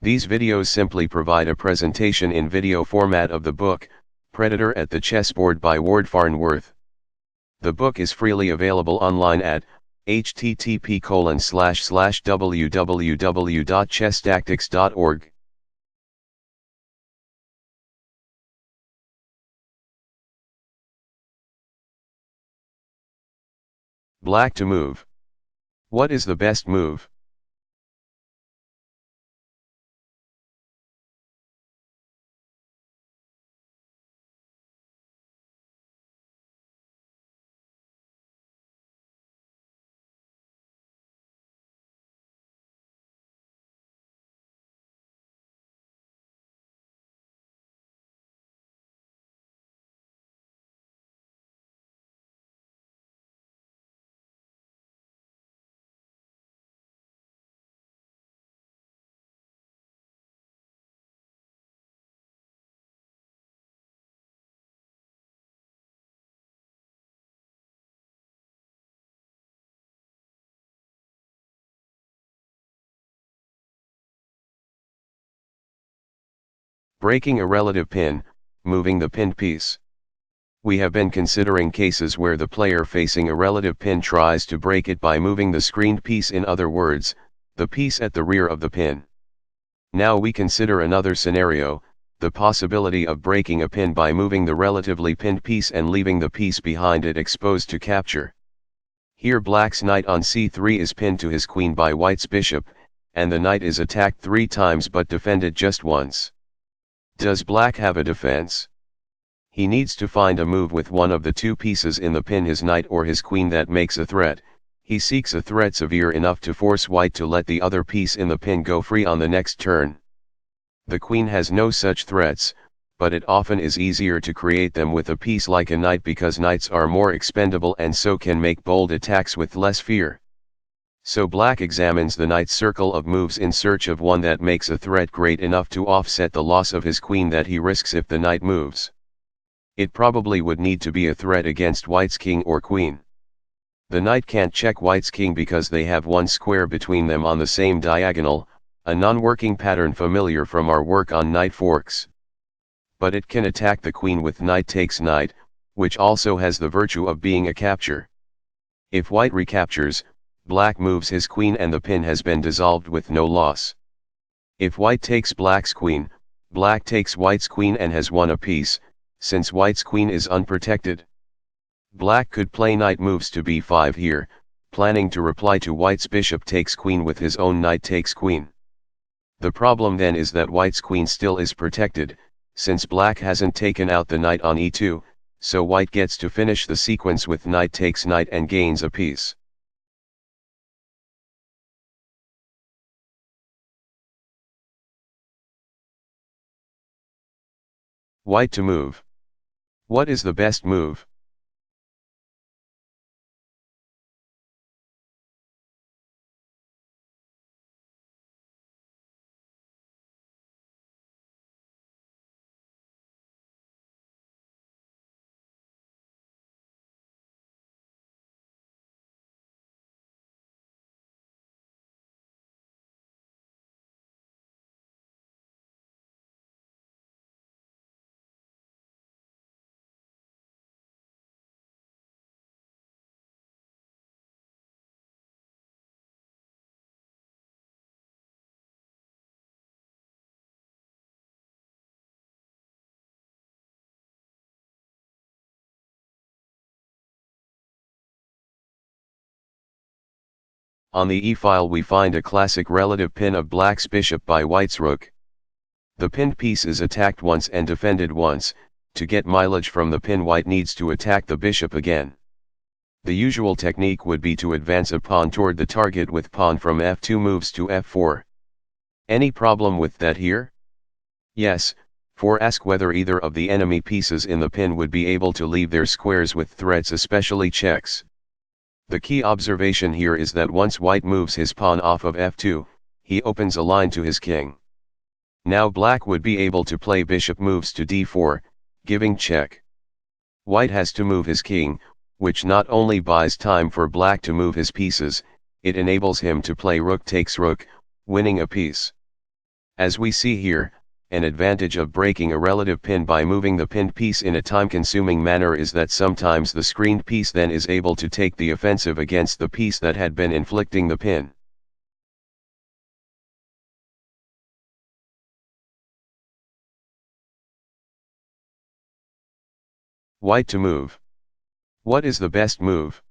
These videos simply provide a presentation in video format of the book, Predator at the Chessboard by Ward Farnworth. The book is freely available online at http://www.chesstactics.org. Black to move. What is the best move? Breaking a relative pin, moving the pinned piece. We have been considering cases where the player facing a relative pin tries to break it by moving the screened piece, in other words, the piece at the rear of the pin. Now we consider another scenario, the possibility of breaking a pin by moving the relatively pinned piece and leaving the piece behind it exposed to capture. Here Black's knight on c3 is pinned to his queen by White's bishop, and the knight is attacked 3 times but defended just once. Does Black have a defense? He needs to find a move with one of the 2 pieces in the pin, his knight or his queen, that makes a threat. He seeks a threat severe enough to force White to let the other piece in the pin go free on the next turn. The queen has no such threats, but it often is easier to create them with a piece like a knight because knights are more expendable and so can make bold attacks with less fear. So Black examines the knight's circle of moves in search of one that makes a threat great enough to offset the loss of his queen that he risks if the knight moves. It probably would need to be a threat against White's king or queen. The knight can't check White's king because they have one square between them on the same diagonal, a non-working pattern familiar from our work on knight forks. But it can attack the queen with knight takes knight, which also has the virtue of being a capture. If White recaptures, Black moves his queen and the pin has been dissolved with no loss. If White takes Black's queen, Black takes White's queen and has won a piece, since White's queen is unprotected. Black could play knight moves to b5 here, planning to reply to White's bishop takes queen with his own knight takes queen. The problem then is that White's queen still is protected, since Black hasn't taken out the knight on e2, so White gets to finish the sequence with knight takes knight and gains a piece. White to move. What is the best move? On the e-file we find a classic relative pin of Black's bishop by White's rook. The pinned piece is attacked once and defended once. To get mileage from the pin, White needs to attack the bishop again. The usual technique would be to advance a pawn toward the target with pawn from f2 moves to f4. Any problem with that here? Yes, for ask whether either of the enemy pieces in the pin would be able to leave their squares with threats, especially checks. The key observation here is that once White moves his pawn off of f2, he opens a line to his king. Now Black would be able to play bishop moves to d4, giving check. White has to move his king, which not only buys time for Black to move his pieces, it enables him to play rook takes rook, winning a piece. As we see here, an advantage of breaking a relative pin by moving the pinned piece in a time-consuming manner is that sometimes the screened piece then is able to take the offensive against the piece that had been inflicting the pin. White to move. What is the best move?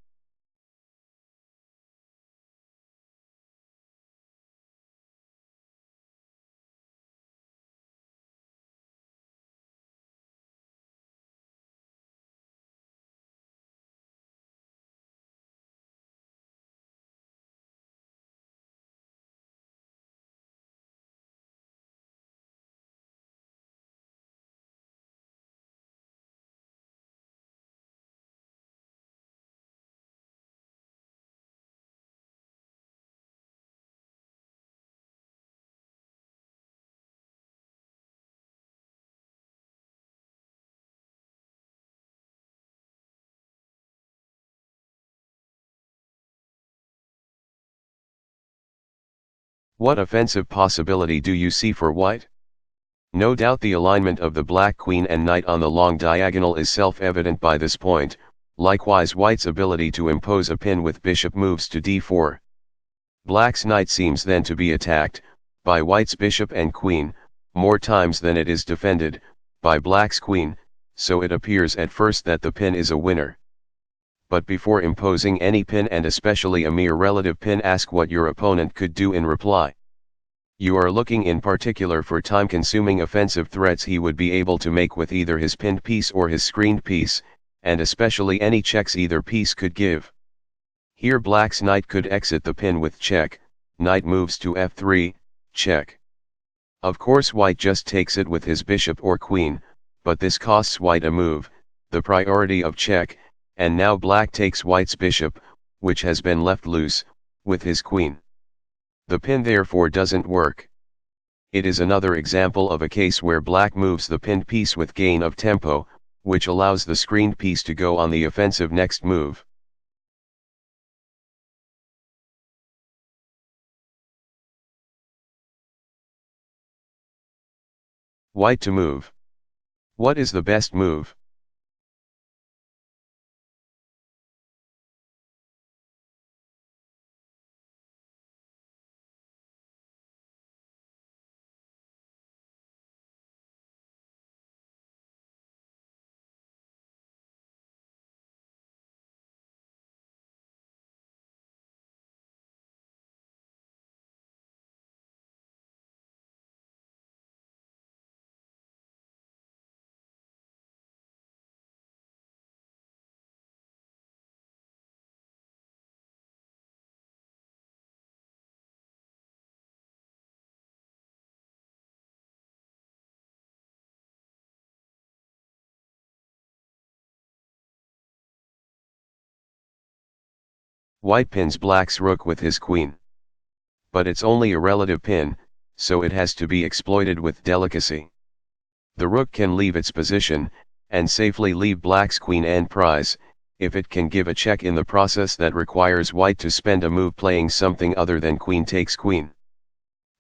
What offensive possibility do you see for white? No doubt the alignment of the black queen and knight on the long diagonal is self-evident by this point, likewise white's ability to impose a pin with bishop moves to d4. Black's knight seems then to be attacked, by white's bishop and queen, more times than it is defended, by black's queen, so it appears at first that the pin is a winner. But before imposing any pin and especially a mere relative pin, ask what your opponent could do in reply. You are looking in particular for time-consuming offensive threats he would be able to make with either his pinned piece or his screened piece, and especially any checks either piece could give. Here black's knight could exit the pin with check, knight moves to f3, check. Of course white just takes it with his bishop or queen, but this costs white a move, the priority of check, and now black takes white's bishop, which has been left loose, with his queen. The pin therefore doesn't work. It is another example of a case where black moves the pinned piece with gain of tempo, which allows the screened piece to go on the offensive next move. White to move. What is the best move? White pins black's rook with his queen. But it's only a relative pin, so it has to be exploited with delicacy. The rook can leave its position, and safely leave black's queen and prize, if it can give a check in the process that requires white to spend a move playing something other than queen takes queen.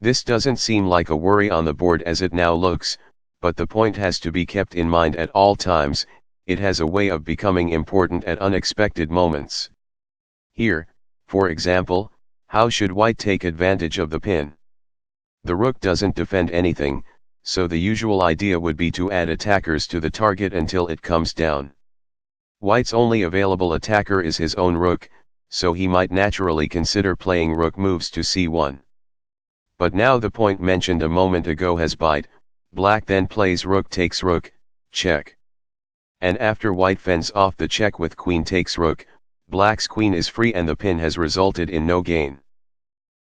This doesn't seem like a worry on the board as it now looks, but the point has to be kept in mind at all times, it has a way of becoming important at unexpected moments. Here, for example, how should white take advantage of the pin? The rook doesn't defend anything, so the usual idea would be to add attackers to the target until it comes down. White's only available attacker is his own rook, so he might naturally consider playing rook moves to c1. But now the point mentioned a moment ago has bite, black then plays rook takes rook, check. And after white fends off the check with queen takes rook, black's queen is free and the pin has resulted in no gain.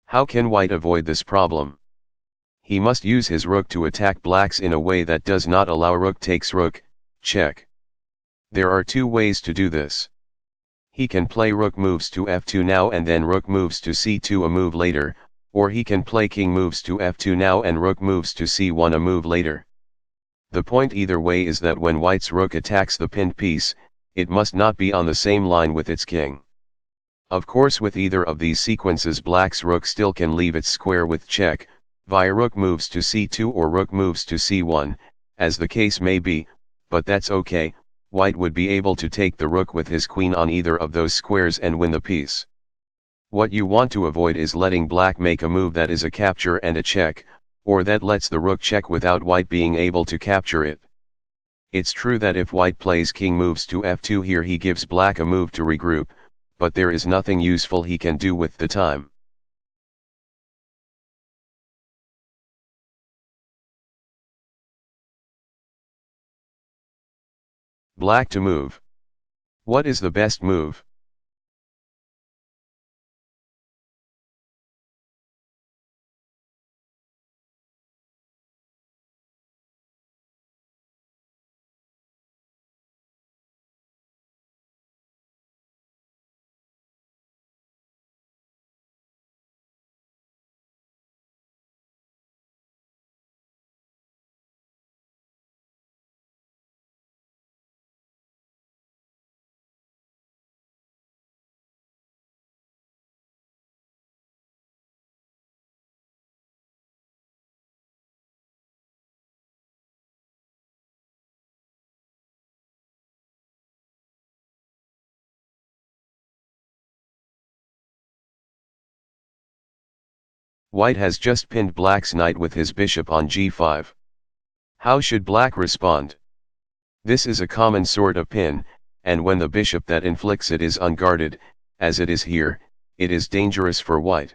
How can white avoid this problem? He must use his rook to attack black's in a way that does not allow rook takes rook, check. There are two ways to do this. He can play rook moves to f2 now and then rook moves to c2 a move later, or he can play king moves to f2 now and rook moves to c1 a move later. The point either way is that when white's rook attacks the pinned piece, it must not be on the same line with its king. Of course with either of these sequences black's rook still can leave its square with check, via rook moves to c2 or rook moves to c1, as the case may be, but that's okay. White would be able to take the rook with his queen on either of those squares and win the piece. What you want to avoid is letting black make a move that is a capture and a check, or that lets the rook check without white being able to capture it. It's true that if white plays king moves to f2 here he gives black a move to regroup, but there is nothing useful he can do with the time. Black to move. What is the best move? White has just pinned black's knight with his bishop on g5. How should black respond? This is a common sort of pin, and when the bishop that inflicts it is unguarded, as it is here, it is dangerous for white.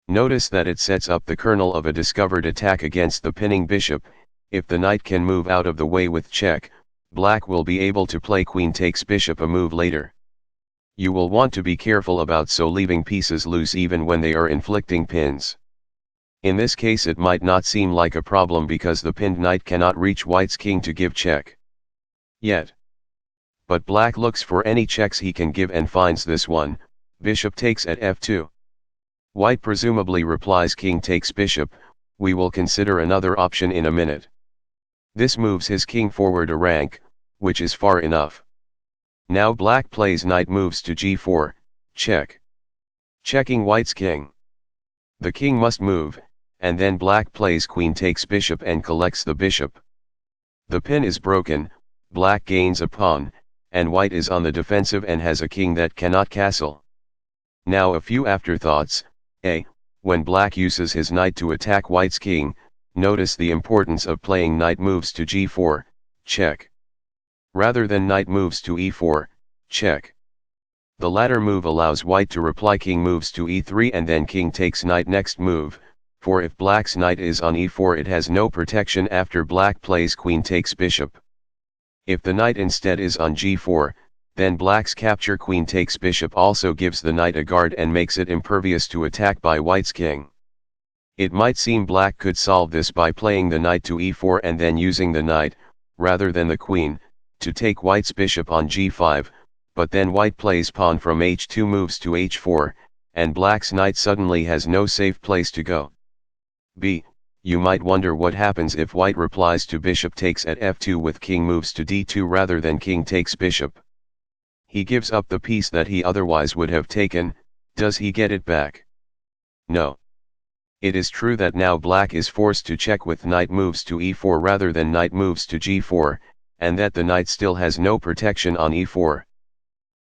Notice that it sets up the kernel of a discovered attack against the pinning bishop. If the knight can move out of the way with check, black will be able to play queen takes bishop a move later. You will want to be careful about so leaving pieces loose even when they are inflicting pins. In this case it might not seem like a problem because the pinned knight cannot reach white's king to give check yet. But black looks for any checks he can give and finds this one. Bishop takes at f2. White presumably replies king takes bishop. We will consider another option in a minute. This moves his king forward a rank, which is far enough. Now black plays knight moves to g4, check. Checking white's king. The king must move, and then black plays queen takes bishop and collects the bishop. The pin is broken, black gains a pawn, and white is on the defensive and has a king that cannot castle. Now a few afterthoughts. A. When black uses his knight to attack white's king, notice the importance of playing knight moves to g4, check. Rather than knight moves to e4, check. The latter move allows white to reply king moves to e3 and then king takes knight next move, for if black's knight is on e4 it has no protection after black plays queen takes bishop. If the knight instead is on g4, then black's capture queen takes bishop also gives the knight a guard and makes it impervious to attack by white's king. It might seem black could solve this by playing the knight to e4 and then using the knight, rather than the queen, to take white's bishop on g5, but then white plays pawn from h2 moves to h4, and black's knight suddenly has no safe place to go. B. You might wonder what happens if white replies to bishop takes at f2 with king moves to d2 rather than king takes bishop. He gives up the piece that he otherwise would have taken. Does he get it back? No. It is true that now black is forced to check with knight moves to e4 rather than knight moves to g4, and that the knight still has no protection on e4.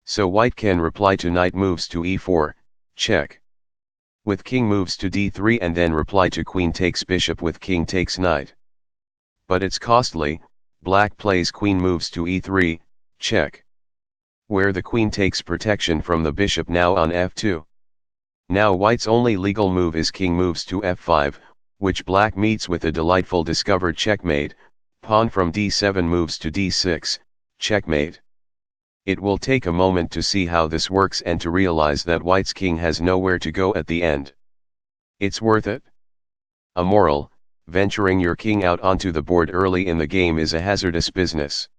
So white can reply to knight moves to e4, check. With king moves to d3 and then reply to queen takes bishop with king takes knight. But it's costly. Black plays queen moves to e3, check. Where the queen takes protection from the bishop now on f2. Now white's only legal move is king moves to f5, which black meets with a delightful discovered checkmate. Pawn from d7 moves to d6, checkmate. It will take a moment to see how this works and to realize that white's king has nowhere to go at the end. It's worth it. A moral: venturing your king out onto the board early in the game is a hazardous business.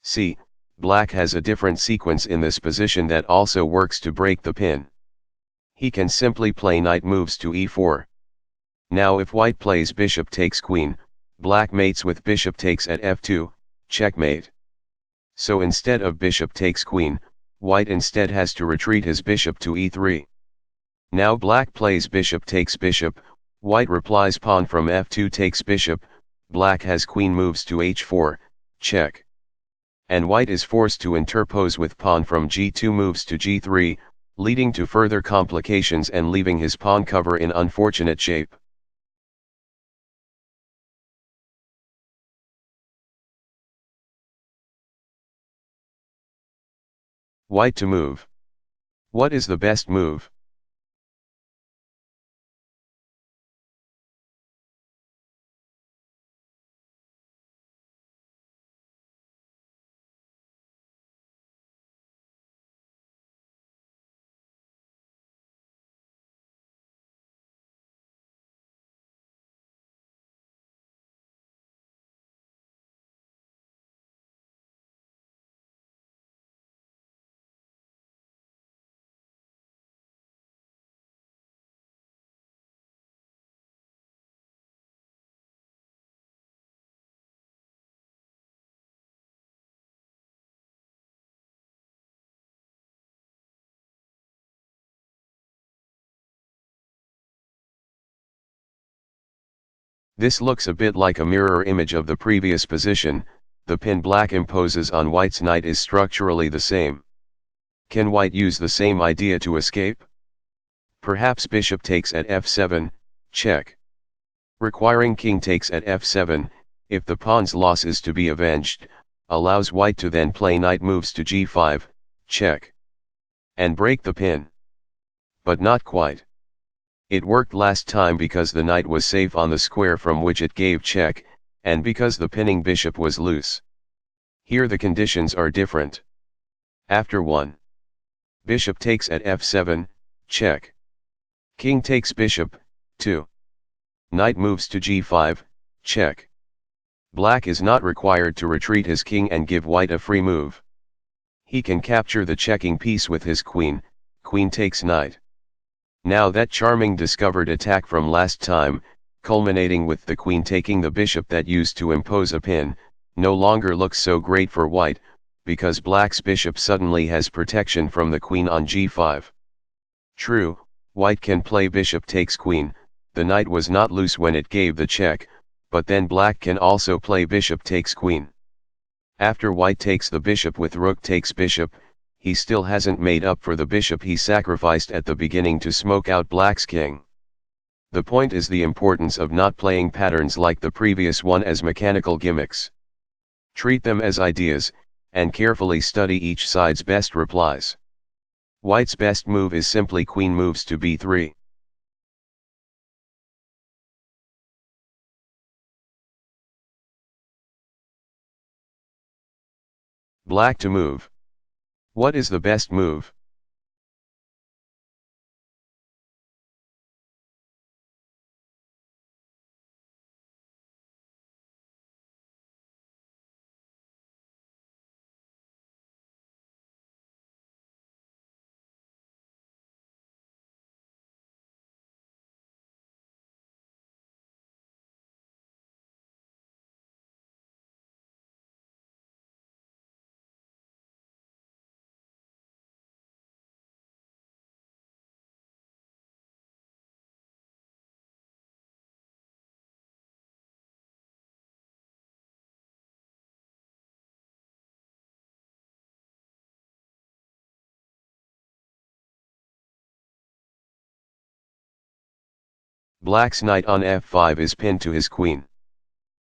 C. Black has a different sequence in this position that also works to break the pin. He can simply play knight moves to e4. Now if white plays bishop takes queen, black mates with bishop takes at f2, checkmate. So instead of bishop takes queen, white instead has to retreat his bishop to e3. Now black plays bishop takes bishop, White replies pawn from f2 takes bishop, black has queen moves to h4, check. And white is forced to interpose with pawn from g2 moves to g3, leading to further complications and leaving his pawn cover in unfortunate shape. White to move. What is the best move? This looks a bit like a mirror image of the previous position. The pin black imposes on white's knight is structurally the same. Can white use the same idea to escape? Perhaps bishop takes at f7, check. Requiring king takes at f7, if the pawn's loss is to be avenged, allows white to then play knight moves to g5, check. And break the pin. But not quite. It worked last time because the knight was safe on the square from which it gave check, and because the pinning bishop was loose. Here the conditions are different. After 1. Bishop takes at f7, check. King takes bishop, 2. Knight moves to g5, check. Black is not required to retreat his king and give white a free move. He can capture the checking piece with his queen, queen takes knight. Now that charming discovered attack from last time, culminating with the queen taking the bishop that used to impose a pin, no longer looks so great for white, because black's bishop suddenly has protection from the queen on g5. True, white can play bishop takes queen, the knight was not loose when it gave the check, but then black can also play bishop takes queen. After white takes the bishop with rook takes bishop, he still hasn't made up for the bishop he sacrificed at the beginning to smoke out black's king. The point is the importance of not playing patterns like the previous one as mechanical gimmicks. Treat them as ideas, and carefully study each side's best replies. White's best move is simply queen moves to b3. Black to move. What is the best move? Black's knight on f5 is pinned to his queen.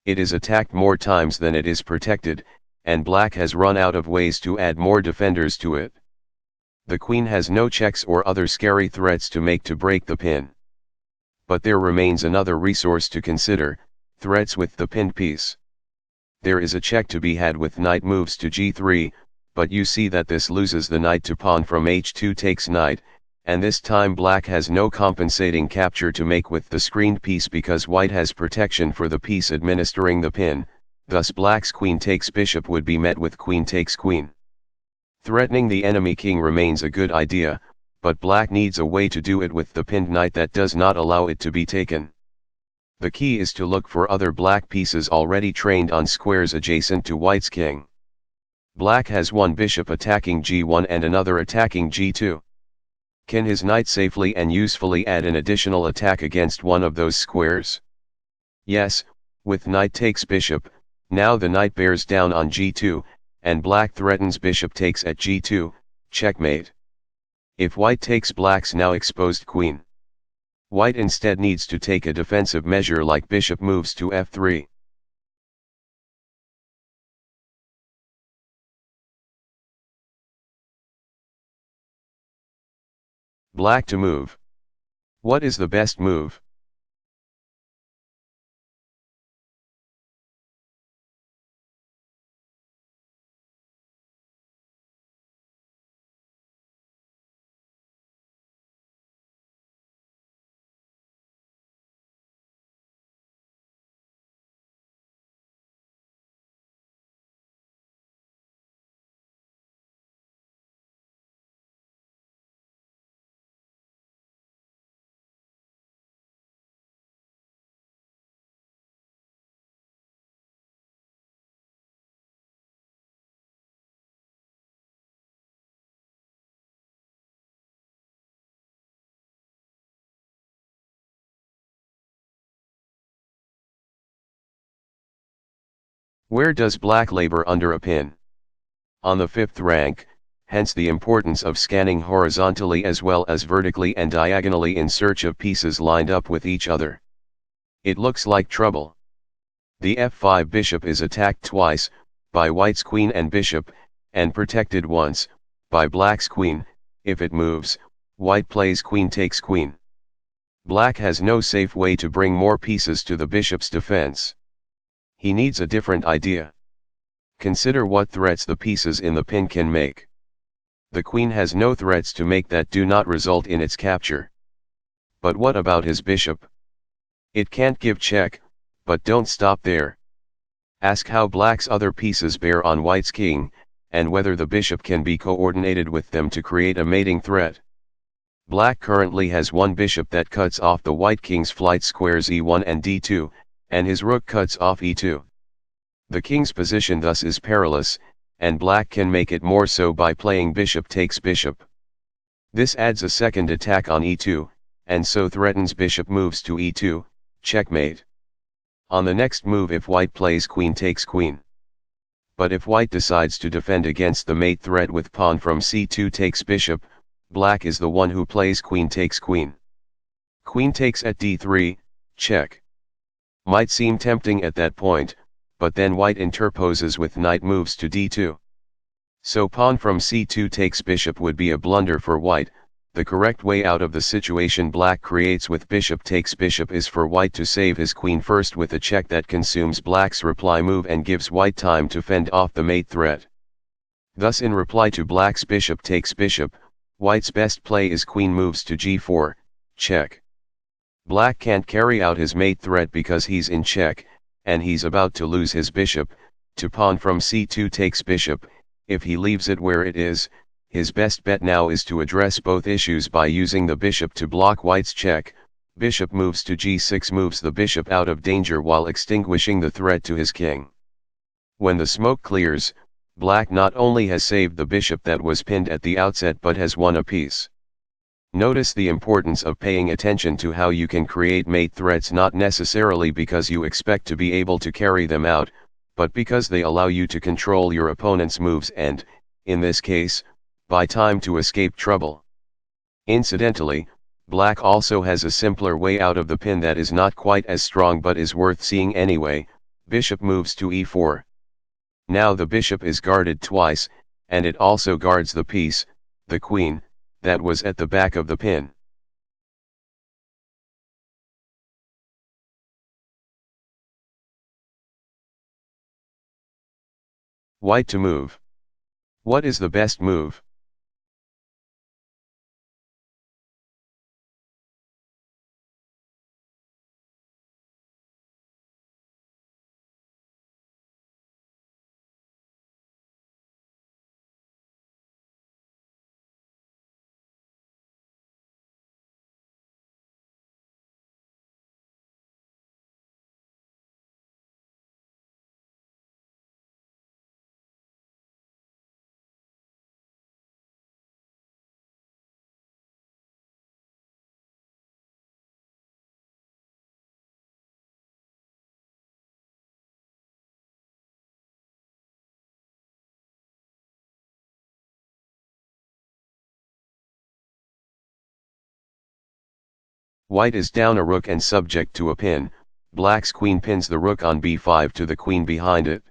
It is attacked more times than it is protected, and black has run out of ways to add more defenders to it. The queen has no checks or other scary threats to make to break the pin. But there remains another resource to consider, threats with the pinned piece. There is a check to be had with knight moves to g3, but you see that this loses the knight to pawn from h2 takes knight, and this time black has no compensating capture to make with the screened piece because white has protection for the piece administering the pin, thus black's queen takes bishop would be met with queen takes queen. Threatening the enemy king remains a good idea, but black needs a way to do it with the pinned knight that does not allow it to be taken. The key is to look for other black pieces already trained on squares adjacent to white's king. Black has one bishop attacking g1 and another attacking g2. Can his knight safely and usefully add an additional attack against one of those squares? Yes, with knight takes bishop, now the knight bears down on g2, and black threatens bishop takes at g2, checkmate. If white takes black's now exposed queen. White instead needs to take a defensive measure like bishop moves to f3. Black to move. What is the best move? Where does black labor under a pin? On the 5th rank, hence the importance of scanning horizontally as well as vertically and diagonally in search of pieces lined up with each other. It looks like trouble. The f5 bishop is attacked twice, by white's queen and bishop, and protected once, by black's queen. If it moves, white plays queen takes queen. Black has no safe way to bring more pieces to the bishop's defense. He needs a different idea. Consider what threats the pieces in the pin can make. The queen has no threats to make that do not result in its capture. But what about his bishop? It can't give check, but don't stop there. Ask how black's other pieces bear on white's king, and whether the bishop can be coordinated with them to create a mating threat. Black currently has one bishop that cuts off the white king's flight squares e1 and d2, and his rook cuts off e2. The king's position thus is perilous, and black can make it more so by playing bishop takes bishop. This adds a second attack on e2, and so threatens bishop moves to e2, checkmate. On the next move if white plays queen takes queen. But if white decides to defend against the mate threat with pawn from c2 takes bishop, black is the one who plays queen takes queen. Queen takes at d3, check. Might seem tempting at that point, but then white interposes with knight moves to d2. So pawn from c2 takes bishop would be a blunder for white. The correct way out of the situation black creates with bishop takes bishop is for white to save his queen first with a check that consumes black's reply move and gives white time to fend off the mate threat. Thus in reply to black's bishop takes bishop, white's best play is queen moves to g4, check. Black can't carry out his mate threat because he's in check, and he's about to lose his bishop, to pawn from c2 takes bishop. If he leaves it where it is, his best bet now is to address both issues by using the bishop to block white's check. Bishop moves to g6 moves the bishop out of danger while extinguishing the threat to his king. When the smoke clears, black not only has saved the bishop that was pinned at the outset but has won a piece. Notice the importance of paying attention to how you can create mate threats, not necessarily because you expect to be able to carry them out, but because they allow you to control your opponent's moves and, in this case, buy time to escape trouble. Incidentally, black also has a simpler way out of the pin that is not quite as strong but is worth seeing anyway. Bishop moves to e4. Now the bishop is guarded twice, and it also guards the piece, the queen, that was at the back of the pin. White to move. What is the best move? White is down a rook and subject to a pin. Black's queen pins the rook on b5 to the queen behind it.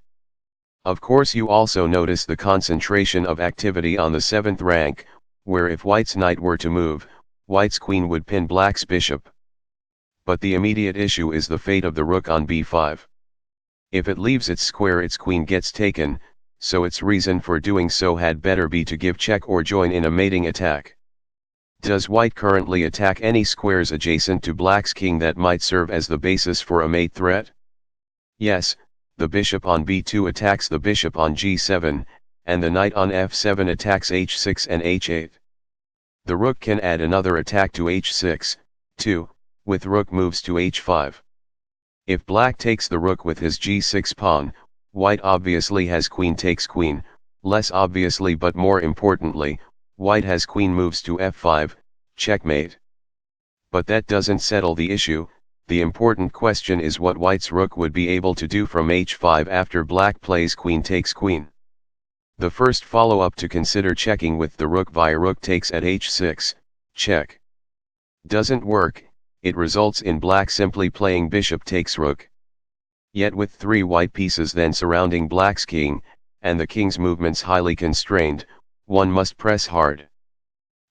Of course you also notice the concentration of activity on the 7th rank, where if White's knight were to move, White's queen would pin Black's bishop. But the immediate issue is the fate of the rook on b5. If it leaves its square, its queen gets taken, so its reason for doing so had better be to give check or join in a mating attack. Does White currently attack any squares adjacent to Black's king that might serve as the basis for a mate threat? Yes, the bishop on b2 attacks the bishop on g7, and the knight on f7 attacks h6 and h8. The rook can add another attack to h6, too, with rook moves to h5. If Black takes the rook with his g6 pawn, White obviously has queen takes queen, less obviously but more importantly, White has queen moves to f5, checkmate. But that doesn't settle the issue. The important question is what White's rook would be able to do from h5 after Black plays queen takes queen. The first follow-up to consider checking with the rook via rook takes at h6, check. Doesn't work, it results in Black simply playing bishop takes rook. Yet with 3 white pieces then surrounding Black's king, and the king's movements highly constrained, one must press hard.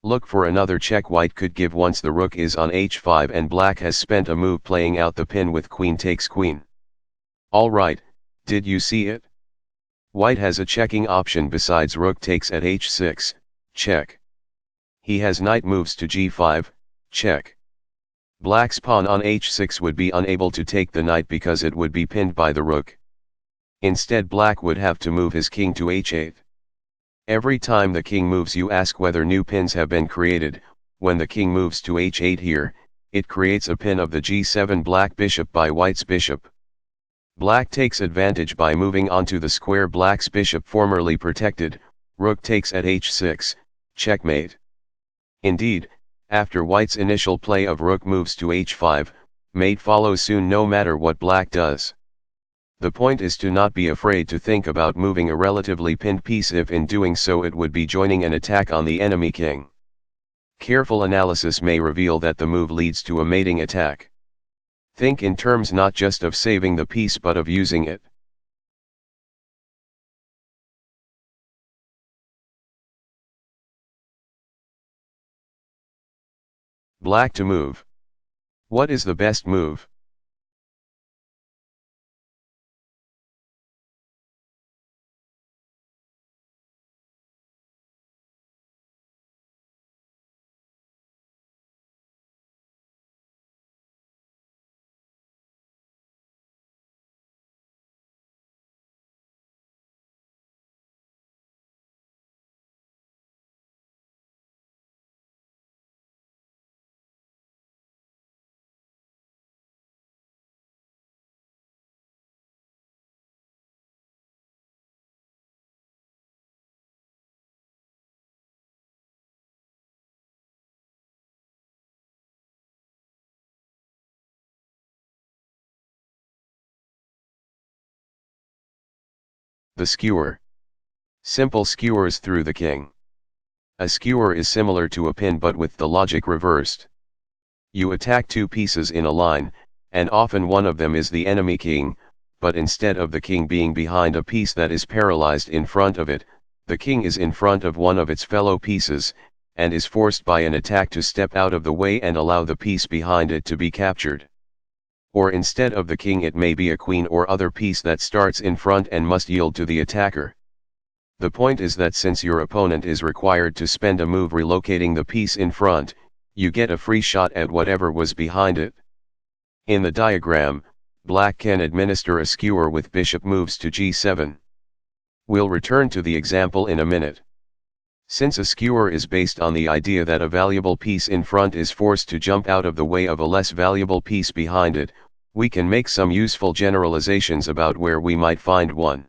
Look for another check White could give once the rook is on h5 and Black has spent a move playing out the pin with queen takes queen. Alright, did you see it? White has a checking option besides rook takes at h6, check. He has knight moves to g5, check. Black's pawn on h6 would be unable to take the knight because it would be pinned by the rook. Instead Black would have to move his king to h8. Every time the king moves you ask whether new pins have been created. When the king moves to h8 here, it creates a pin of the g7 Black bishop by White's bishop. Black takes advantage by moving onto the square Black's bishop formerly protected, rook takes at h6, checkmate. Indeed, after White's initial play of rook moves to h5, mate follows soon no matter what Black does. The point is to not be afraid to think about moving a relatively pinned piece if in doing so it would be joining an attack on the enemy king. Careful analysis may reveal that the move leads to a mating attack. Think in terms not just of saving the piece but of using it. Black to move. What is the best move? The skewer. Simple skewers through the king. A skewer is similar to a pin but with the logic reversed. You attack 2 pieces in a line, and often one of them is the enemy king, but instead of the king being behind a piece that is paralyzed in front of it, the king is in front of one of its fellow pieces, and is forced by an attack to step out of the way and allow the piece behind it to be captured. Or instead of the king it may be a queen or other piece that starts in front and must yield to the attacker. The point is that since your opponent is required to spend a move relocating the piece in front, you get a free shot at whatever was behind it. In the diagram, Black can administer a skewer with bishop moves to g7. We'll return to the example in a minute. Since a skewer is based on the idea that a valuable piece in front is forced to jump out of the way of a less valuable piece behind it, we can make some useful generalizations about where we might find one.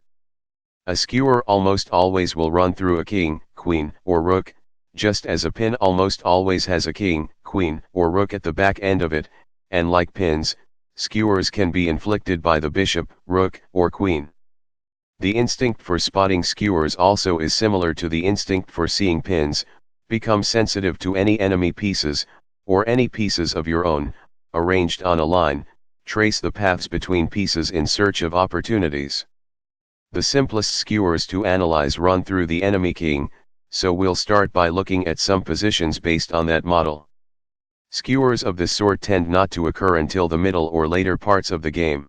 A skewer almost always will run through a king, queen, or rook, just as a pin almost always has a king, queen, or rook at the back end of it, and like pins, skewers can be inflicted by the bishop, rook, or queen. The instinct for spotting skewers also is similar to the instinct for seeing pins. Become sensitive to any enemy pieces, or any pieces of your own, arranged on a line. Trace the paths between pieces in search of opportunities. The simplest skewers to analyze run through the enemy king, so we'll start by looking at some positions based on that model. Skewers of this sort tend not to occur until the middle or later parts of the game.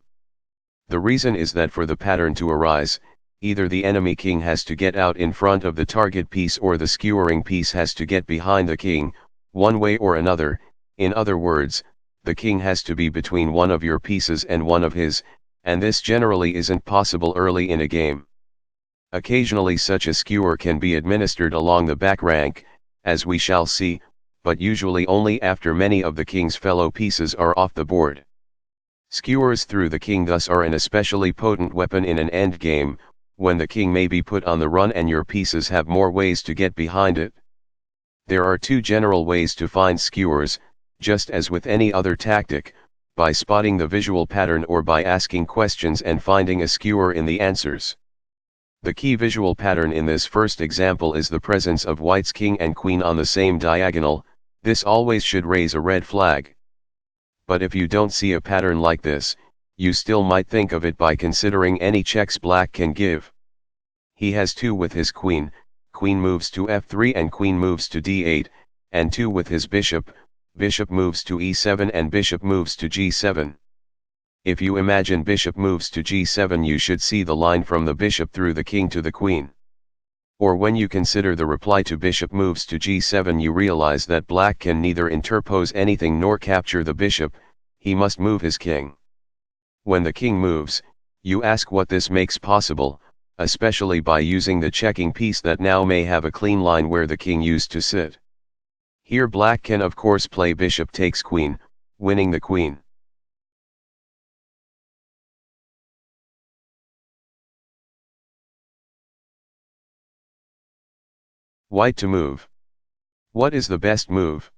The reason is that for the pattern to arise, either the enemy king has to get out in front of the target piece or the skewering piece has to get behind the king, one way or another. In other words, the king has to be between one of your pieces and one of his, and this generally isn't possible early in a game. Occasionally such a skewer can be administered along the back rank, as we shall see, but usually only after many of the king's fellow pieces are off the board. Skewers through the king thus are an especially potent weapon in an endgame, when the king may be put on the run and your pieces have more ways to get behind it. There are two general ways to find skewers, just as with any other tactic, by spotting the visual pattern or by asking questions and finding a skewer in the answers. The key visual pattern in this first example is the presence of white's king and queen on the same diagonal. This always should raise a red flag. But if you don't see a pattern like this, you still might think of it by considering any checks black can give. He has 2 with his queen, queen moves to f3 and queen moves to d8, and 2 with his bishop, bishop moves to e7 and bishop moves to g7. If you imagine bishop moves to g7, you should see the line from the bishop through the king to the queen. Or when you consider the reply to bishop moves to g7, you realize that black can neither interpose anything nor capture the bishop, he must move his king. When the king moves, you ask what this makes possible, especially by using the checking piece that now may have a clean line where the king used to sit. Here black can of course play bishop takes queen, winning the queen. White to move. What is the best move?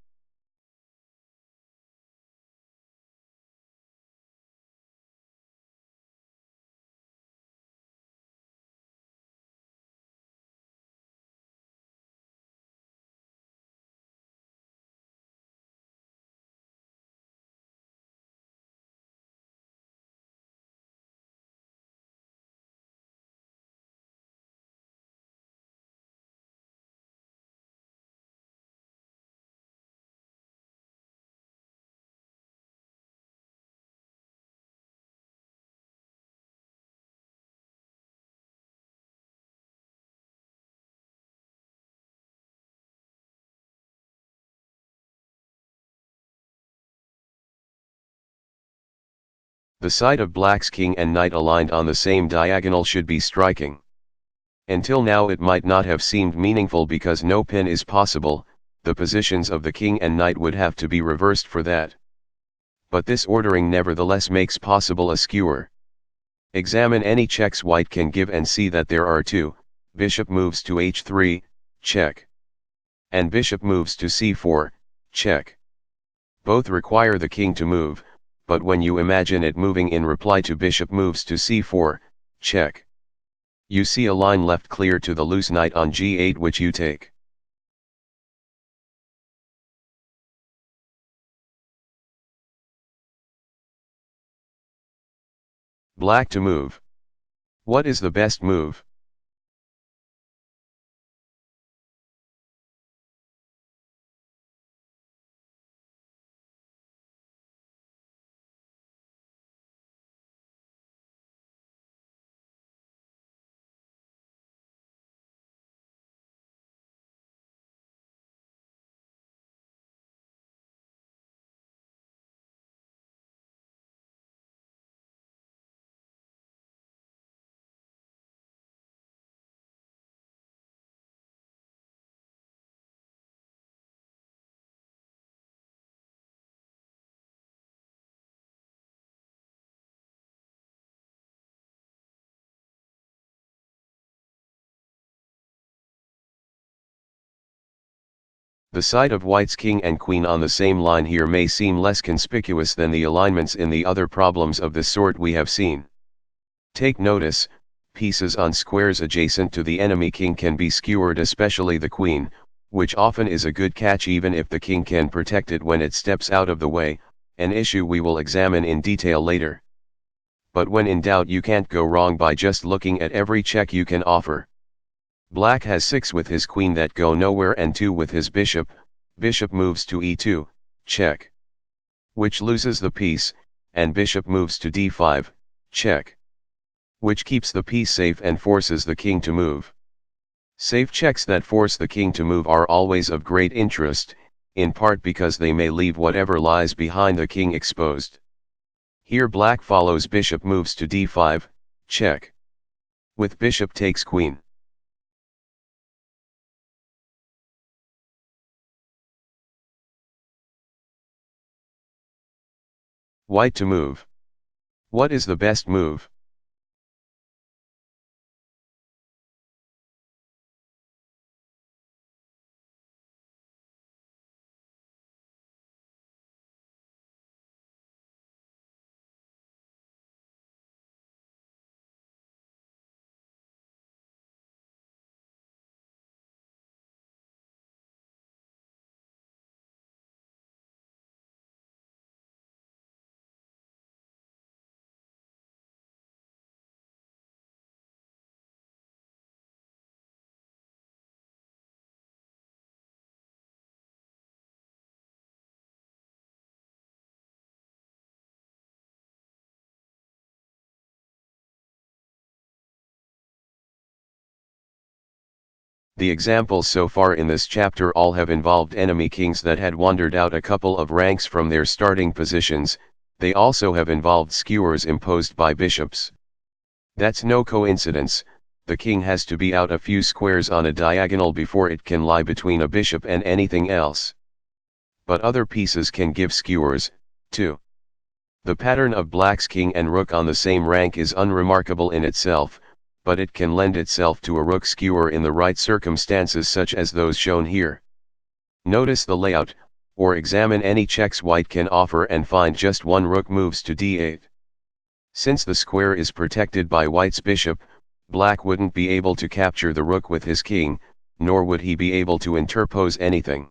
The sight of black's king and knight aligned on the same diagonal should be striking. Until now it might not have seemed meaningful because no pin is possible, the positions of the king and knight would have to be reversed for that. But this ordering nevertheless makes possible a skewer. Examine any checks white can give and see that there are 2, bishop moves to h3, check. And bishop moves to c4, check. Both require the king to move, but when you imagine it moving in reply to bishop moves to c4, check, you see a line left clear to the loose knight on g8 which you take. Black to move. What is the best move? The sight of white's king and queen on the same line here may seem less conspicuous than the alignments in the other problems of this sort we have seen. Take notice, pieces on squares adjacent to the enemy king can be skewered, especially the queen, which often is a good catch even if the king can protect it when it steps out of the way, an issue we will examine in detail later. But when in doubt you can't go wrong by just looking at every check you can offer. Black has 6 with his queen that go nowhere and 2 with his bishop. Bishop moves to e2, check. Which loses the piece, and bishop moves to d5, check. Which keeps the piece safe and forces the king to move. Safe checks that force the king to move are always of great interest, in part because they may leave whatever lies behind the king exposed. Here black follows bishop moves to d5, check. With bishop takes queen. White to move. What is the best move? The examples so far in this chapter all have involved enemy kings that had wandered out a couple of ranks from their starting positions. They also have involved skewers imposed by bishops. That's no coincidence, the king has to be out a few squares on a diagonal before it can lie between a bishop and anything else. But other pieces can give skewers, too. The pattern of black's king and rook on the same rank is unremarkable in itself, but it can lend itself to a rook skewer in the right circumstances such as those shown here. Notice the layout, or examine any checks white can offer and find just one rook moves to d8. Since the square is protected by white's bishop, black wouldn't be able to capture the rook with his king, nor would he be able to interpose anything.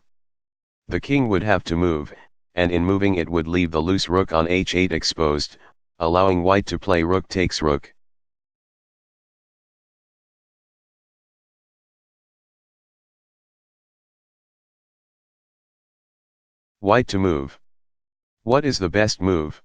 The king would have to move, and in moving it would leave the loose rook on h8 exposed, allowing white to play rook takes rook. White to move. What is the best move?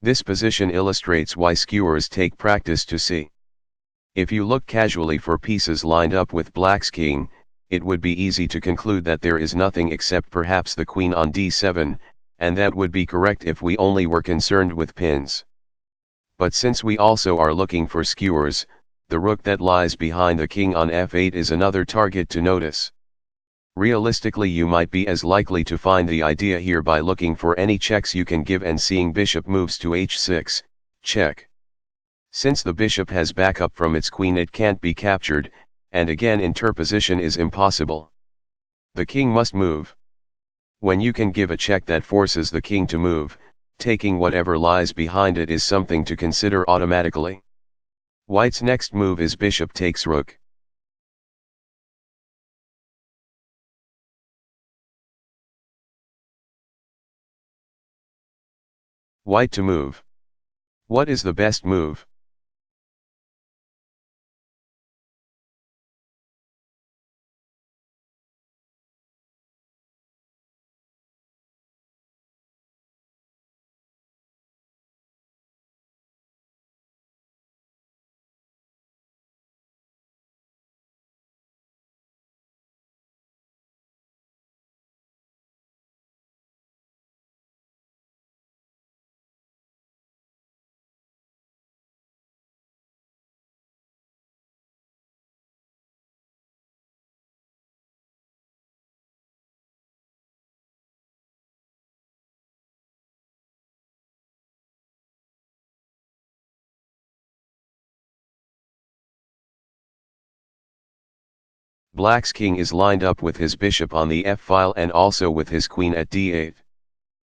This position illustrates why skewers take practice to see. If you look casually for pieces lined up with black's king, it would be easy to conclude that there is nothing except perhaps the queen on d7, and that would be correct if we only were concerned with pins. But since we also are looking for skewers, the rook that lies behind the king on f8 is another target to notice. Realistically, you might be as likely to find the idea here by looking for any checks you can give and seeing bishop moves to h6, check. Since the bishop has backup from its queen, it can't be captured, and again interposition is impossible. The king must move. When you can give a check that forces the king to move, taking whatever lies behind it is something to consider automatically. White's next move is bishop takes rook. White to move. What is the best move? Black's king is lined up with his bishop on the f-file and also with his queen at d8.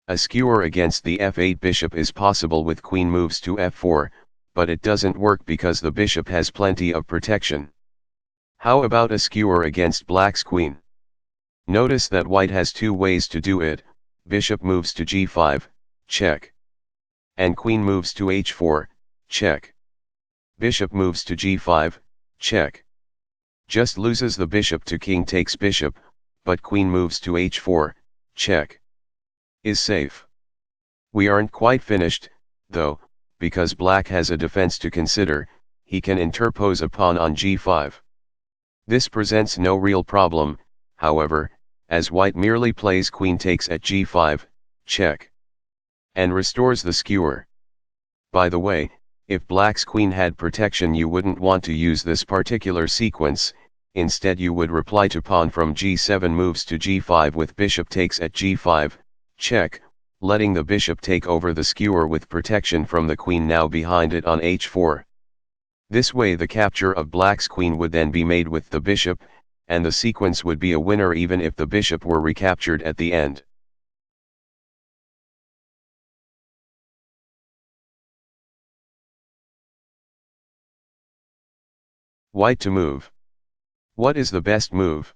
A skewer against the f8 bishop is possible with queen moves to f4, but it doesn't work because the bishop has plenty of protection. How about a skewer against black's queen? Notice that white has two ways to do it: bishop moves to g5, check. And queen moves to h4, check. Bishop moves to g5, check. Just loses the bishop to king takes bishop, but queen moves to h4, check. Is safe. We aren't quite finished, though, because black has a defense to consider. He can interpose a pawn on g5. This presents no real problem, however, as white merely plays queen takes at g5, check. And restores the skewer. By the way, if black's queen had protection, you wouldn't want to use this particular sequence. Instead you would reply to pawn from g7 moves to g5 with bishop takes at g5, check, letting the bishop take over the skewer with protection from the queen now behind it on h4. This way the capture of black's queen would then be made with the bishop, and the sequence would be a winner even if the bishop were recaptured at the end. White to move. What is the best move?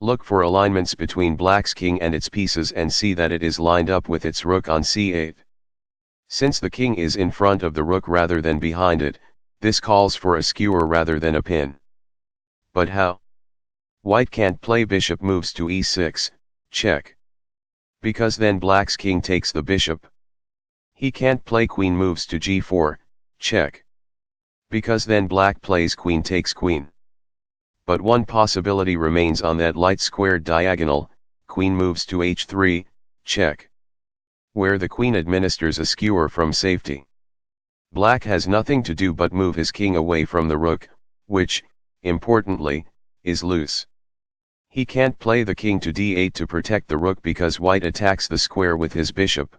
Look for alignments between black's king and its pieces and see that it is lined up with its rook on c8. Since the king is in front of the rook rather than behind it, this calls for a skewer rather than a pin. But how? White can't play bishop moves to e6, check. Because then black's king takes the bishop. He can't play queen moves to g4, check. Because then black plays queen takes queen. But one possibility remains on that light squared diagonal, queen moves to h3, check. Where the queen administers a skewer from safety. Black has nothing to do but move his king away from the rook, which, importantly, is loose. He can't play the king to d8 to protect the rook because white attacks the square with his bishop.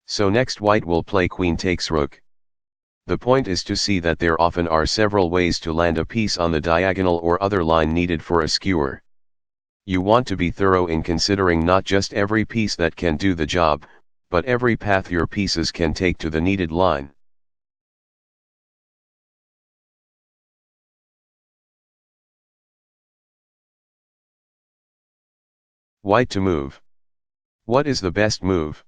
So next white will play queen takes rook. The point is to see that there often are several ways to land a piece on the diagonal or other line needed for a skewer. You want to be thorough in considering not just every piece that can do the job, but every path your pieces can take to the needed line. White to move. What is the best move?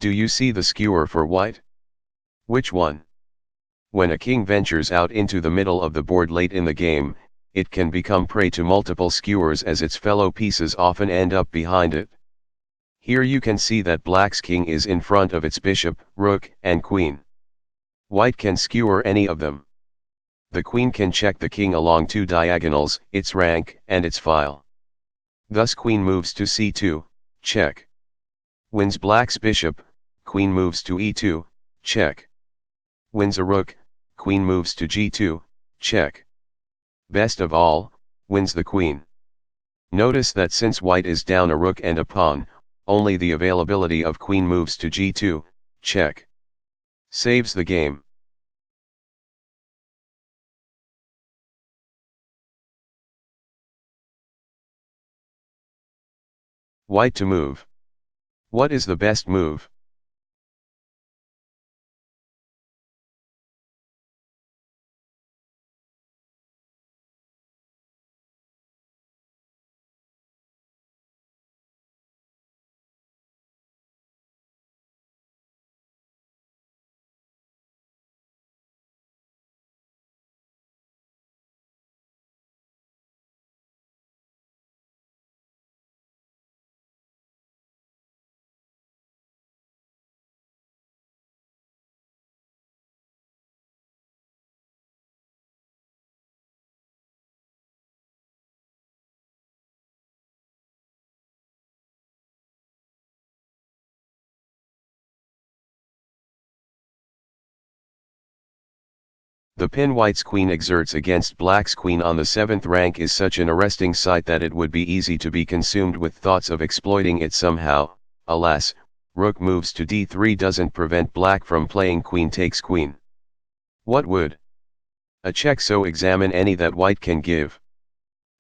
Do you see the skewer for white? Which one? When a king ventures out into the middle of the board late in the game, it can become prey to multiple skewers as its fellow pieces often end up behind it. Here you can see that black's king is in front of its bishop, rook, and queen. White can skewer any of them. The queen can check the king along two diagonals, its rank, and its file. Thus queen moves to c2, check. Wins black's bishop, queen moves to e2, check. Wins a rook, queen moves to g2, check. Best of all, wins the queen. Notice that since white is down a rook and a pawn, only the availability of queen moves to g2, check. Saves the game. White to move. What is the best move? The pin white's queen exerts against black's queen on the 7th rank is such an arresting sight that it would be easy to be consumed with thoughts of exploiting it somehow. Alas, rook moves to d3 doesn't prevent black from playing queen takes queen. What would a check so examine any that white can give?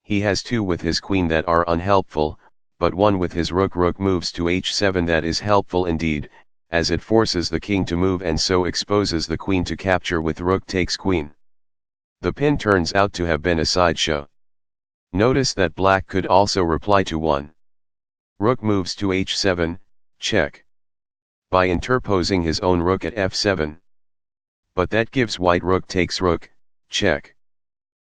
He has two with his queen that are unhelpful, but one with his rook moves to h7 that is helpful indeed, as it forces the king to move and so exposes the queen to capture with rook takes queen. The pin turns out to have been a sideshow. Notice that black could also reply to one. Rook moves to h7, check. By interposing his own rook at f7. But that gives white rook takes rook, check.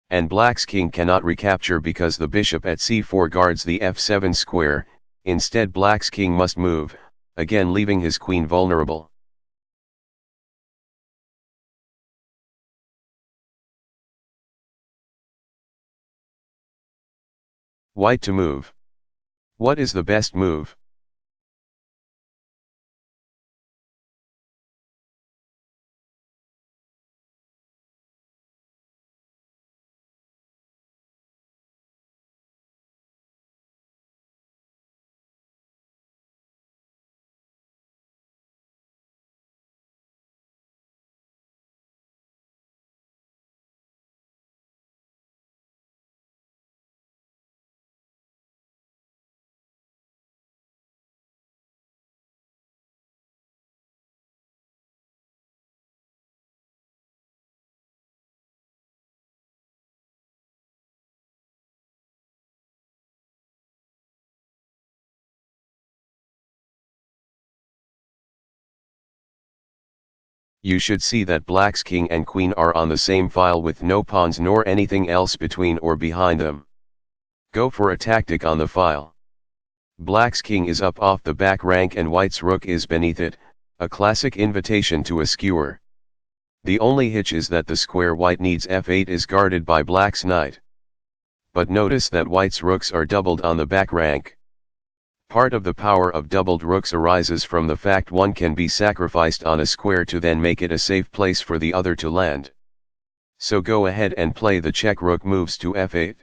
And black's king cannot recapture because the bishop at c4 guards the f7 square, instead black's king must move, again leaving his queen vulnerable. White to move. What is the best move? You should see that black's king and queen are on the same file with no pawns nor anything else between or behind them. Go for a tactic on the file. Black's king is up off the back rank and white's rook is beneath it, a classic invitation to a skewer. The only hitch is that the square white needs f8 is guarded by black's knight. But notice that white's rooks are doubled on the back rank. Part of the power of doubled rooks arises from the fact one can be sacrificed on a square to then make it a safe place for the other to land. So go ahead and play the check. Rook moves to f8.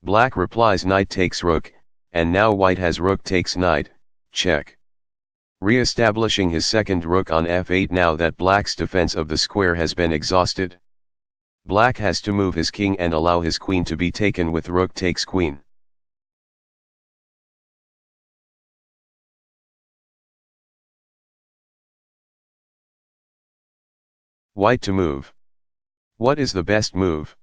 Black replies knight takes rook, and now white has rook takes knight, check. Re-establishing his second rook on f8 now that black's defense of the square has been exhausted. Black has to move his king and allow his queen to be taken with rook takes queen. White to move. What is the best move?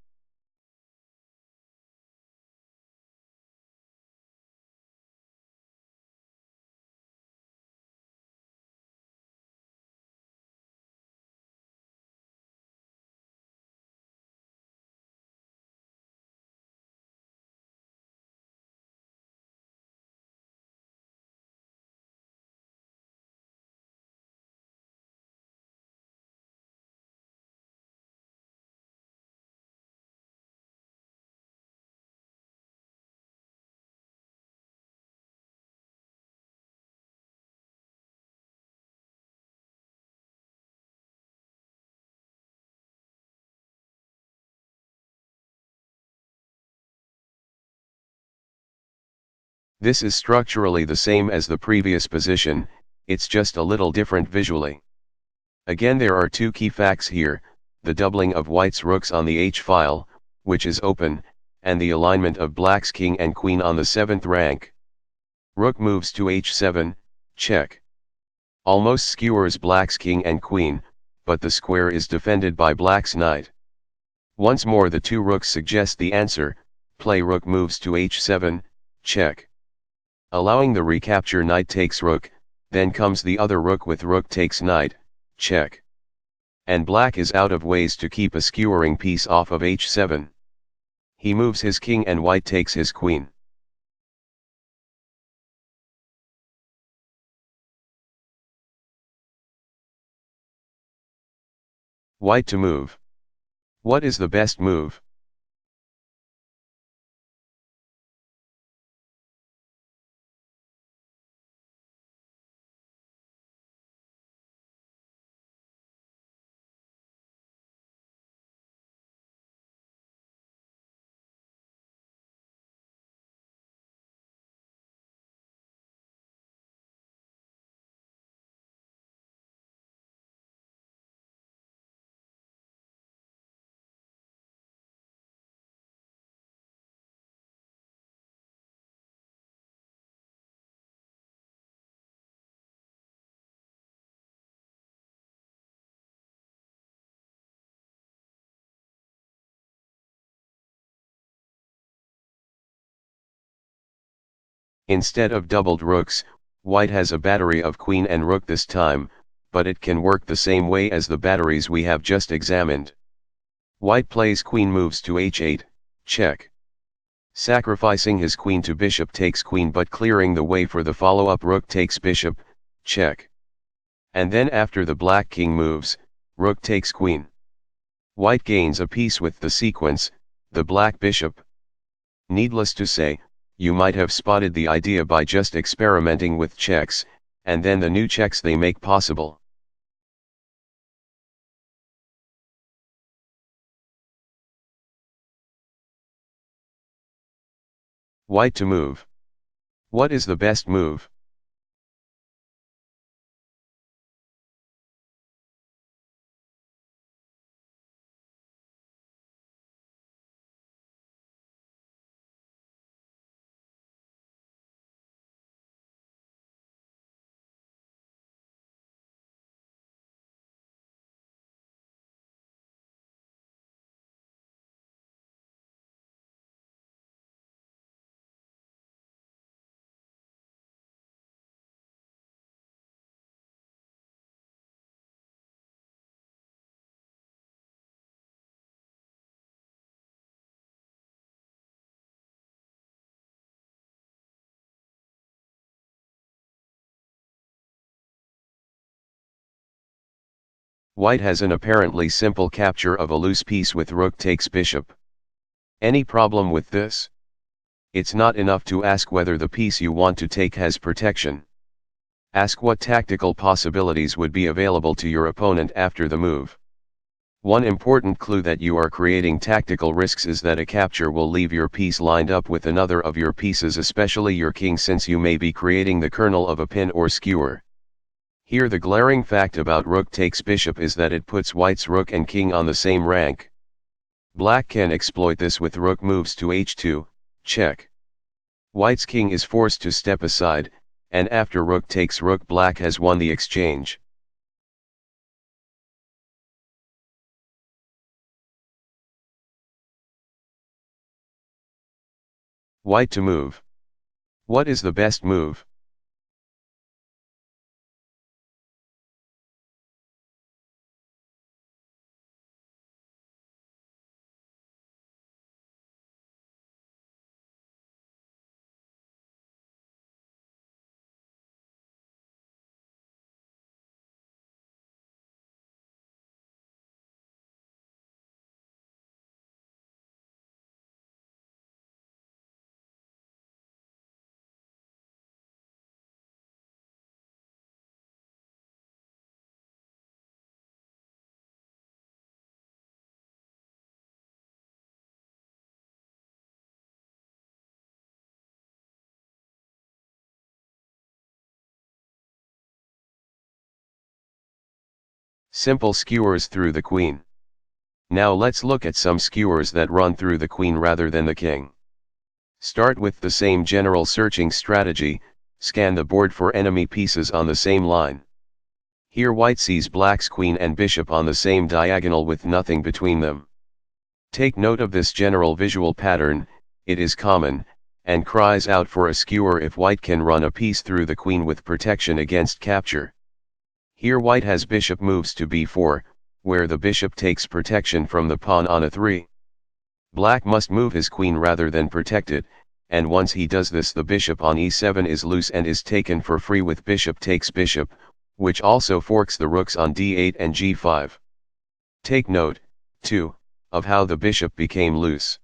This is structurally the same as the previous position, it's just a little different visually. Again, there are two key facts here: the doubling of white's rooks on the h-file, which is open, and the alignment of black's king and queen on the 7th rank. Rook moves to h7, check. Almost skewers black's king and queen, but the square is defended by black's knight. Once more the two rooks suggest the answer: play rook moves to h7, check. Allowing the recapture, knight takes rook, then comes the other rook with rook takes knight, check. And black is out of ways to keep a skewering piece off of h7. He moves his king and white takes his queen. White to move. What is the best move? Instead of doubled rooks, white has a battery of queen and rook this time, but it can work the same way as the batteries we have just examined. White plays queen moves to h8, check. Sacrificing his queen to bishop takes queen, but clearing the way for the follow-up rook takes bishop, check. And then after the black king moves, rook takes queen. White gains a piece with the sequence, the black bishop. Needless to say, you might have spotted the idea by just experimenting with checks, and then the new checks they make possible. White to move. What is the best move? White has an apparently simple capture of a loose piece with rook takes bishop. Any problem with this? It's not enough to ask whether the piece you want to take has protection. Ask what tactical possibilities would be available to your opponent after the move. One important clue that you are creating tactical risks is that a capture will leave your piece lined up with another of your pieces, especially your king, since you may be creating the kernel of a pin or skewer. Here the glaring fact about rook takes bishop is that it puts white's rook and king on the same rank. Black can exploit this with rook moves to h2, check. White's king is forced to step aside, and after rook takes rook, black has won the exchange. White to move. What is the best move? Simple skewers through the queen. Now let's look at some skewers that run through the queen rather than the king. Start with the same general searching strategy, scan the board for enemy pieces on the same line. Here white sees black's queen and bishop on the same diagonal with nothing between them. Take note of this general visual pattern, it is common, and cries out for a skewer if white can run a piece through the queen with protection against capture. Here white has bishop moves to b4, where the bishop takes protection from the pawn on a3. Black must move his queen rather than protect it, and once he does this the bishop on e7 is loose and is taken for free with bishop takes bishop, which also forks the rooks on d8 and g5. Take note, too, of how the bishop became loose.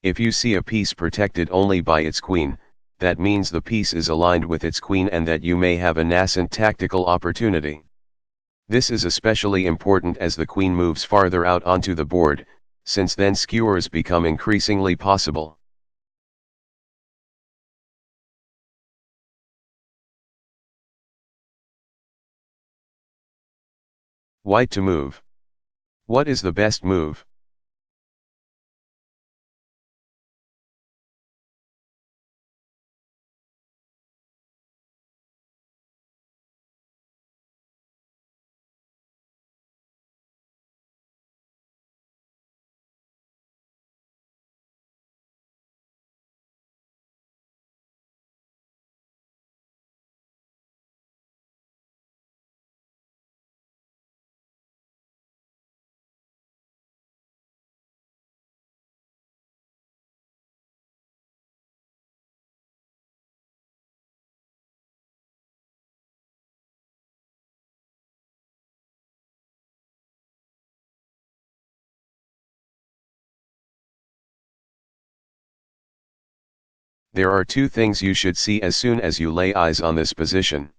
If you see a piece protected only by its queen, that means the piece is aligned with its queen and that you may have a nascent tactical opportunity. This is especially important as the queen moves farther out onto the board, since then skewers become increasingly possible. White to move. What is the best move? There are two things you should see as soon as you lay eyes on this position.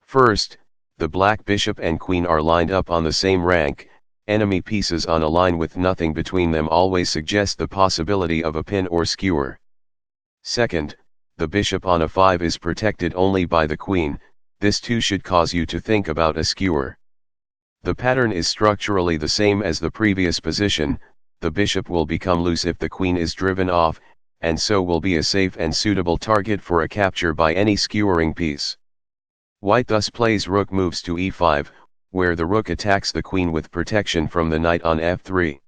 First, the black bishop and queen are lined up on the same rank, enemy pieces on a line with nothing between them always suggest the possibility of a pin or skewer. Second, the bishop on a5 is protected only by the queen, this too should cause you to think about a skewer. The pattern is structurally the same as the previous position, the bishop will become loose if the queen is driven off, and so will be a safe and suitable target for a capture by any skewering piece. White thus plays rook moves to e5, where the rook attacks the queen with protection from the knight on f3.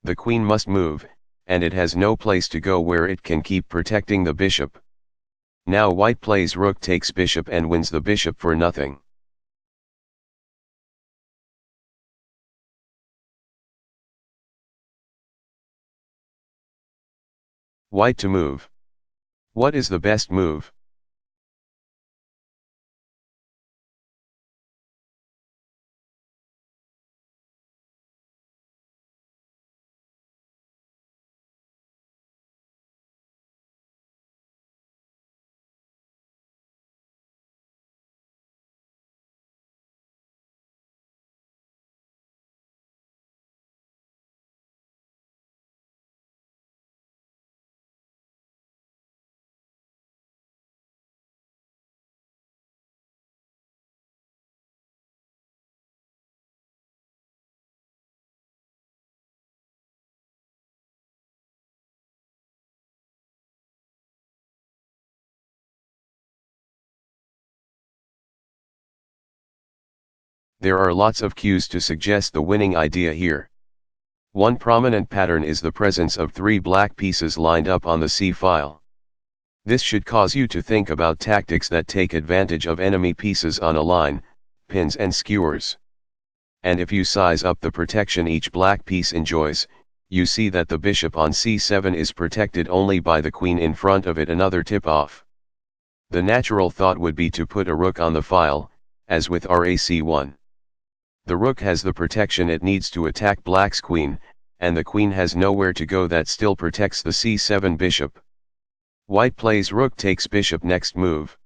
The queen must move, and it has no place to go where it can keep protecting the bishop. Now white plays rook takes bishop and wins the bishop for nothing. White to move. What is the best move? There are lots of cues to suggest the winning idea here. One prominent pattern is the presence of three black pieces lined up on the c-file. This should cause you to think about tactics that take advantage of enemy pieces on a line, pins and skewers. And if you size up the protection each black piece enjoys, you see that the bishop on c7 is protected only by the queen in front of it, another tip-off. The natural thought would be to put a rook on the file, as with rac1. The rook has the protection it needs to attack black's queen, and the queen has nowhere to go that still protects the c7 bishop. White plays rook takes bishop next move.